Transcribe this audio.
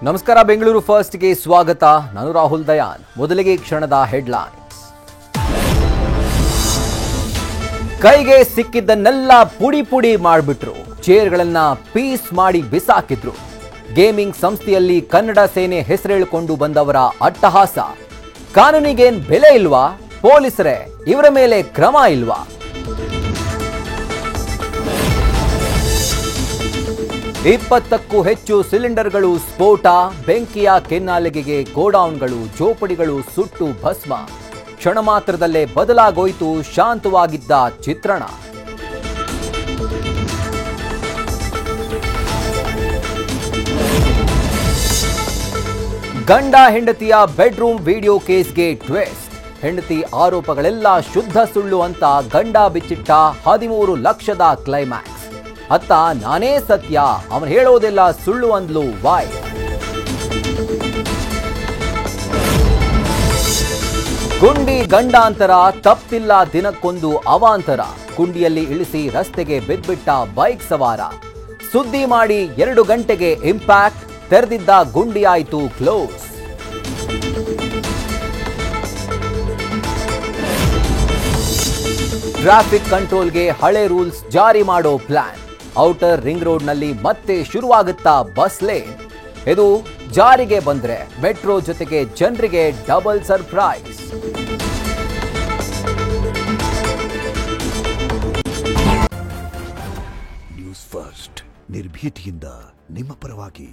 ನಮಸ್ಕಾರ. ಬೆಂಗಳೂರು ಫಸ್ಟ್ಗೆ ಸ್ವಾಗತ. ನಾನು ರಾಹುಲ್ ದಯಾನ್. ಮೊದಲಿಗೆ ಕ್ಷಣದ ಹೆಡ್ಲೈನ್ಸ್. ಕೈಗೆ ಸಿಕ್ಕಿದ್ದನ್ನೆಲ್ಲ ಪುಡಿ ಪುಡಿ ಮಾಡಿಬಿಟ್ರು. ಚೇರ್ಗಳನ್ನ ಪೀಸ್ ಮಾಡಿ ಬಿಸಾಕಿದ್ರು. ಗೇಮಿಂಗ್ ಸಂಸ್ಥೆಯಲ್ಲಿ ಕನ್ನಡ ಸೇನೆ ಹೆಸರೇಳಿಕೊಂಡು ಬಂದವರ ಅಟ್ಟಹಾಸ. ಕಾನೂನಿಗೇನ್ ಬೆಲೆ ಇಲ್ವಾ? ಪೊಲೀಸರೇ ಇವರ ಮೇಲೆ ಕ್ರಮ ಇಲ್ವಾ? ಇಪ್ಪತ್ತಕ್ಕೂ ಹೆಚ್ಚು ಸಿಲಿಂಡರ್ಗಳು ಸ್ಫೋಟ. ಬೆಂಕಿಯ ಕೆನ್ನಾಲಿಗೆಗೆ ಗೋಡೌನ್ಗಳು, ಜೋಪಡಿಗಳು ಸುಟ್ಟು ಭಸ್ಮ. ಕ್ಷಣ ಮಾತ್ರದಲ್ಲೇ ಬದಲಾಗೋಯ್ತು ಶಾಂತವಾಗಿದ್ದ ಚಿತ್ರಣ. ಗಂಡ ಹೆಂಡತಿಯ ಬೆಡ್ರೂಮ್ ವಿಡಿಯೋ ಕೇಸ್ಗೆ ಟ್ವಿಸ್ಟ್. ಹೆಂಡತಿ ಆರೋಪಗಳೆಲ್ಲ ಶುದ್ಧ ಸುಳ್ಳು ಅಂತ ಗಂಡ ಬಿಚ್ಚಿಟ್ಟ 13 ಲಕ್ಷದ ಕ್ಲೈಮ್ಯಾಕ್ಸ್. ಅತ್ತ ನಾನೇ ಸತ್ಯ, ಅವನು ಹೇಳೋದೆಲ್ಲ ಸುಳ್ಳು ಅಂದ್ಲು ವಾಯ್. ಗುಂಡಿ ಗಂಡಾಂತರ, ತಪ್ಪಿಲ್ಲ ದಿನಕ್ಕೊಂದು ಅವಾಂತರ. ಗುಂಡಿಯಲ್ಲಿ ಇಳಿಸಿ ರಸ್ತೆಗೆ ಬಿದ್ಬಿಟ್ಟ ಬೈಕ್ ಸವಾರ. ಸುದ್ದಿ ಮಾಡಿ 2 ಗಂಟೆಗೆ ಇಂಪ್ಯಾಕ್ಟ್. ತೆರೆದಿದ್ದ ಗುಂಡಿ ಆಯ್ತು ಕ್ಲೋಸ್. ಟ್ರಾಫಿಕ್ ಕಂಟ್ರೋಲ್ಗೆ ಹಳೆ ರೂಲ್ಸ್ ಜಾರಿ ಮಾಡೋ ಪ್ಲಾನ್. ಔಟರ್ ರಿಂಗ್ ರೋಡ್ನಲ್ಲಿ ಮತ್ತೆ ಶುರುವಾಗುತ್ತಾ ಬಸ್ ಲೇನ್. ಇದು ಜಾರಿಗೆ ಬಂದ್ರೆ ಮೆಟ್ರೋ ಜೊತೆಗೆ ಜನರಿಗೆ ಡಬಲ್ ಸರ್ಪ್ರೈಸ್. ನ್ಯೂಸ್ ಫಸ್ಟ್, ನಿರ್ಭೀತಿಯಿಂದ ನಿಮ್ಮ ಪರವಾಗಿ.